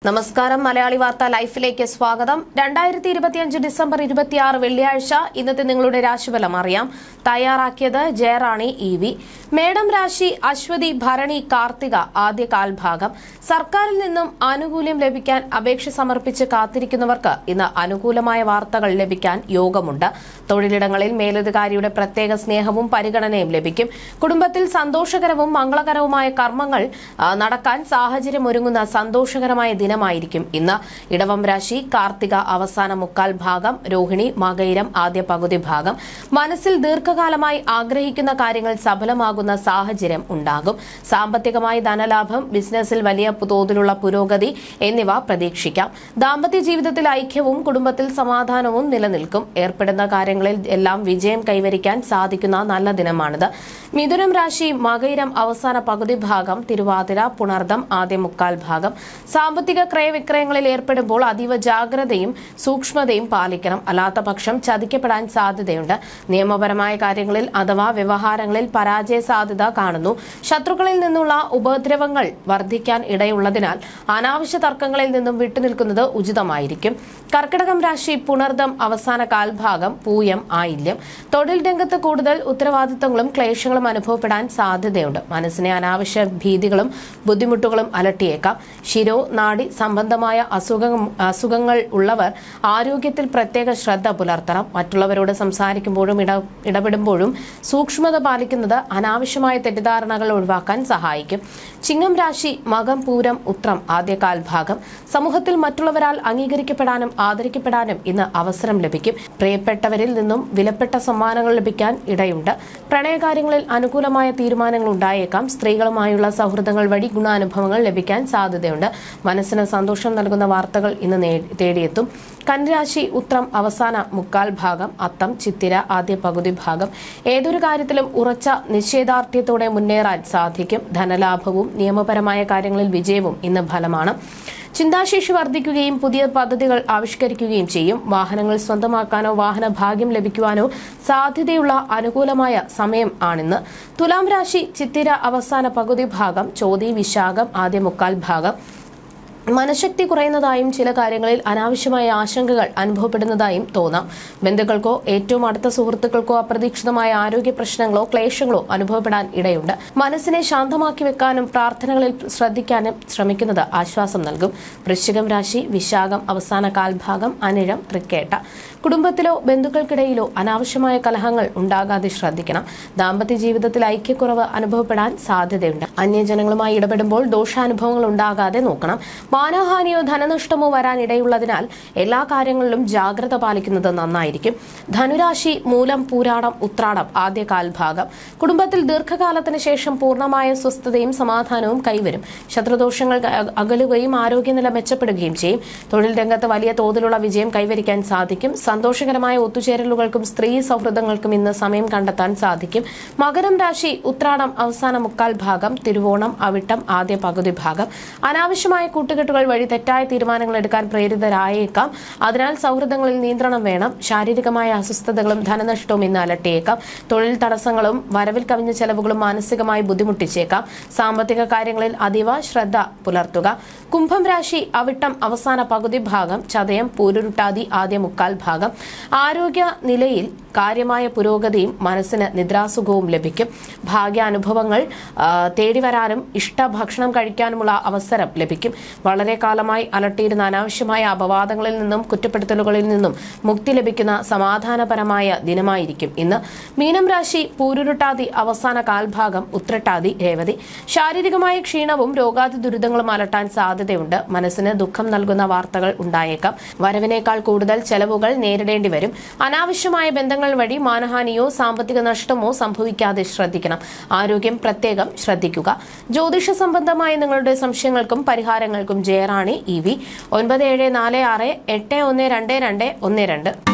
നമസ്കാരം. മലയാളി വാർത്ത ലൈഫിലേക്ക് സ്വാഗതം. 2025 ഡിസംബർ 26 വെള്ളിയാഴ്ച ഇന്നത്തെ നിങ്ങളുടെ രാശിഫലം അറിയാം. തയ്യാറാക്കിയത് ജയറാണി EV. മേടം രാശി അശ്വതി ഭരണി കാർത്തിക ആദ്യ കാൽഭാഗം. സർക്കാരിൽ നിന്നും ആനുകൂല്യം ലഭിക്കാൻ അപേക്ഷ സമർപ്പിച്ച് കാത്തിരിക്കുന്നവർക്ക് ഇന്ന് അനുകൂലമായ വാർത്തകൾ ലഭിക്കാൻ യോഗമുണ്ട്. തൊഴിലിടങ്ങളിൽ മേലധികാരിയുടെ പ്രത്യേക സ്നേഹവും പരിഗണനയും ലഭിക്കും. കുടുംബത്തിൽ സന്തോഷകരവും മംഗളകരവുമായ കർമ്മങ്ങൾ നടക്കാൻ സാഹചര്യമൊരുങ്ങുന്ന സന്തോഷകരമായ ദിനമായിരിക്കും ഇന്ന്. ഇടവം രാശി കാർത്തിക അവസാന മുക്കാൽ ഭാഗം, രോഹിണി മകയിരം ആദ്യ പകുതി ഭാഗം. മനസ്സിൽ ദീർഘകാലമായി ആഗ്രഹിക്കുന്ന കാര്യങ്ങൾ സഫലമാകുന്ന സാഹചര്യം ഉണ്ടാകും. സാമ്പത്തികമായി ധനലാഭം, ബിസിനസ്സിൽ വലിയ തോതിലുള്ള പുരോഗതി എന്നിവ പ്രതീക്ഷിക്കാം. ദാമ്പത്യ ജീവിതത്തിൽ ഐക്യവും കുടുംബത്തിൽ സമാധാനവും നിലനിൽക്കും. ഏർപ്പെടുന്ന കാര്യങ്ങളിൽ എല്ലാം വിജയം കൈവരിക്കാൻ സാധിക്കുന്ന നല്ല ദിനമാണിത്. മിഥുനം രാശി മകയിരം അവസാന പകുതി ഭാഗം, തിരുവാതിര പുണർദം ആദ്യ മുക്കാൽ ഭാഗം. സാമ്പത്തിക ക്രയവിക്രയങ്ങളിൽ ഏർപ്പെടുമ്പോൾ അതീവ ജാഗ്രതയും സൂക്ഷ്മതയും പാലിക്കണം. അല്ലാത്ത പക്ഷം ചതിക്കപ്പെടാൻ സാധ്യതയുണ്ട്. നിയമപരമായ കാര്യങ്ങളിൽ അഥവാ വ്യവഹാരങ്ങളിൽ പരാജയ സാധ്യത കാണുന്നു. ശത്രുക്കളിൽ നിന്നുള്ള ഉപദ്രവങ്ങൾ വർദ്ധിക്കാൻ ഇടയുള്ളതിനാൽ അനാവശ്യ തർക്കങ്ങളിൽ നിന്നും വിട്ടുനിൽക്കുന്നത് ഉചിതമായിരിക്കും. കർക്കിടകം രാശി പുണർദം അവസാന കാൽഭാഗം, പൂയം ആയില്യം. തൊഴിൽ രംഗത്ത് കൂടുതൽ ഉത്തരവാദിത്തങ്ങളും ക്ലേശങ്ങളും അനുഭവപ്പെടാൻ സാധ്യതയുണ്ട്. മനസ്സിനെ അനാവശ്യ ഭീതികളും ബുദ്ധിമുട്ടുകളും അലട്ടിയേക്കാം. ശിരോ നാഡി സംബന്ധമായ അസുഖങ്ങൾ ഉള്ളവർ ആരോഗ്യത്തിൽ പ്രത്യേക ശ്രദ്ധ പുലർത്തണം. മറ്റുള്ളവരോട് സംസാരിക്കുമ്പോഴും ഇടപെടുമ്പോഴും സൂക്ഷ്മത പാലിക്കുന്നത് അനാവശ്യമായ തെറ്റിദ്ധാരണകൾ ഒഴിവാക്കാൻ സഹായിക്കും. ചിങ്ങം രാശി മകം പൂരം ഉത്രം ആദ്യ കാൽഭാഗം. സമൂഹത്തിൽ മറ്റുള്ളവരാൽ അംഗീകരിക്കപ്പെടാനും ആദരിക്കപ്പെടാനും ഇന്ന് അവസരം ലഭിക്കും. പ്രിയപ്പെട്ടവരിൽ നിന്നും വിലപ്പെട്ട സമ്മാനങ്ങൾ ലഭിക്കാൻ ഇടയുണ്ട്. പ്രണയകാര്യങ്ങളിൽ അനുകൂലമായ തീരുമാനങ്ങൾ ഉണ്ടായേക്കാം. സ്ത്രീകളുമായുള്ള സൗഹൃദങ്ങൾ വഴി ഗുണാനുഭവങ്ങൾ ലഭിക്കാൻ സാധ്യതയുണ്ട്. മനസ്സിന് സന്തോഷം നൽകുന്ന വാർത്തകൾ ഇന്ന് തേടിയെത്തും. കന്നിരാശി ഉത്രം അവസാന മുക്കാൽ ഭാഗം, അത്തം ചിത്തിര ആദ്യ പകുതി ഭാഗം. ഏതൊരു കാര്യത്തിലും ഉറച്ച നിശ്ചയദാർഢ്യത്തോടെ മുന്നേറാൻ സാധിക്കും. ധനലാഭവും നിയമപരമായ കാര്യങ്ങളിൽ വിജയവും ഇന്ന് ഫലമാണ്. ചിന്താശേഷി വർദ്ധിക്കുകയും പുതിയ പദ്ധതികൾ ആവിഷ്കരിക്കുകയും ചെയ്യും. വാഹനങ്ങൾ സ്വന്തമാക്കാനോ വാഹന ഭാഗ്യം ലഭിക്കുവാനോ സാധ്യതയുള്ള അനുകൂലമായ സമയം ആണിന്ന്. തുലാം രാശി ചിത്തിര അവസാന പകുതി ഭാഗം, ചോതി വിശാഖം ആദ്യ മുക്കാൽ ഭാഗം. മനഃശക്തി കുറയുന്നതായും ചില കാര്യങ്ങളിൽ അനാവശ്യമായ ആശങ്കകൾ അനുഭവപ്പെടുന്നതായും തോന്നാം. ബന്ധുക്കൾക്കോ ഏറ്റവും അടുത്ത സുഹൃത്തുക്കൾക്കോ അപ്രതീക്ഷിതമായ ആരോഗ്യ പ്രശ്നങ്ങളോ ക്ലേശങ്ങളോ അനുഭവപ്പെടാൻ ഇടയുണ്ട്. മനസ്സിനെ ശാന്തമാക്കി വെക്കാനും പ്രാർത്ഥനകളിൽ ശ്രദ്ധിക്കാനും ശ്രമിക്കുന്നത് ആശ്വാസം നൽകും. വൃശ്ചികം രാശി വിശാഖം അവസാന കാൽഭാഗം, അനിഴം തൃക്കേട്ട. കുടുംബത്തിലോ ബന്ധുക്കൾക്കിടയിലോ അനാവശ്യമായ കലഹങ്ങൾ ഉണ്ടാകാതെ ശ്രദ്ധിക്കണം. ദാമ്പത്യ ജീവിതത്തിൽ ഐക്യക്കുറവ് അനുഭവപ്പെടാൻ സാധ്യതയുണ്ട്. അന്യജനങ്ങളുമായി ഇടപെടുമ്പോൾ ദോഷാനുഭവങ്ങൾ ഉണ്ടാകാതെ നോക്കണം. മാനഹാനിയോ ധനനഷ്ടമോ വരാനിടയുള്ളതിനാൽ എല്ലാ കാര്യങ്ങളിലും ജാഗ്രത പാലിക്കുന്നത് നന്നായിരിക്കും. ധനുരാശി മൂലം പൂരാടം ഉത്രാടം ആദ്യ കാൽഭാഗം. കുടുംബത്തിൽ ദീർഘകാലത്തിന് ശേഷം പൂർണ്ണമായ സ്വസ്ഥതയും സമാധാനവും കൈവരും. ശത്രുദോഷങ്ങൾ അകലുകയും ആരോഗ്യനില മെച്ചപ്പെടുകയും ചെയ്യും. തൊഴിൽ രംഗത്ത് വലിയ തോതിലുള്ള വിജയം കൈവരിക്കാൻ സാധിക്കും. സന്തോഷകരമായ ഒത്തുചേരലുകൾക്കും സ്ത്രീ സൗഹൃദങ്ങൾക്കും ഇന്ന് സമയം കണ്ടെത്താൻ സാധിക്കും. മകരം രാശി ഉത്രാടം അവസാന മുക്കാൽ ഭാഗം, തിരുവോണം അവിട്ടം ആദ്യ പകുതി ഭാഗം. അനാവശ്യമായ കൂട്ടുകെട്ടുകൾ വഴി തെറ്റായ തീരുമാനങ്ങൾ എടുക്കാൻ പ്രേരിതരായേക്കാം. അതിനാൽ സൗഹൃദങ്ങളിൽ നിയന്ത്രണം വേണം. ശാരീരികമായ അസ്വസ്ഥതകളും ധനനഷ്ടവും ഇന്ന് അലട്ടിയേക്കാം. തൊഴിൽ തടസ്സങ്ങളും വരവിൽ കവിഞ്ഞ ചെലവുകളും മാനസികമായി ബുദ്ധിമുട്ടിച്ചേക്കാം. സാമ്പത്തിക കാര്യങ്ങളിൽ അതീവ ശ്രദ്ധ പുലർത്തുക. കുംഭം രാശി അവിട്ടം അവസാന പകുതി ഭാഗം, ചതയം പൂരുരുട്ടാതി ആദ്യ മുക്കാൽ ഭാഗം. ആരോഗ്യ നിലയിൽ കാര്യമായ പുരോഗതിയും മനസ്സിന് നിദ്രാസുഖവും ലഭിക്കും. ഭാഗ്യാനുഭവങ്ങൾ തേടിവരാനും ഇഷ്ടഭക്ഷണം കഴിക്കാനുമുള്ള അവസരം ലഭിക്കും. വളരെ കാലമായി അലട്ടിയിരുന്ന അനാവശ്യമായ അപവാദങ്ങളിൽ നിന്നും കുറ്റപ്പെടുത്തലുകളിൽ നിന്നും മുക്തി ലഭിക്കുന്ന സമാധാനപരമായ ദിനമായിരിക്കും ഇന്ന്. മീനം രാശി പൂരുരുട്ടാതി അവസാന കാൽഭാഗം, ഉത്രട്ടാതി രേവതി. ശാരീരികമായ ക്ഷീണവും രോഗാതി ദുരിതങ്ങളും അലട്ടാൻ സാധ്യതയുണ്ട്. മനസ്സിന് ദുഃഖം നൽകുന്ന വാർത്തകൾ ഉണ്ടായേക്കാം. വരവിനേക്കാൾ കൂടുതൽ ചെലവുകൾ നേരിടേണ്ടി വരും. അനാവശ്യമായ ബന്ധങ്ങൾ വഴി മാനഹാനിയോ സാമ്പത്തിക നഷ്ടമോ സംഭവിക്കാതെ ശ്രദ്ധിക്കണം. ആരോഗ്യം പ്രത്യേകം ശ്രദ്ധിക്കുക. ജ്യോതിഷ സംബന്ധമായ നിങ്ങളുടെ സംശയങ്ങൾക്കും പരിഹാരങ്ങൾക്കും ജയറാണി EV 9746812212.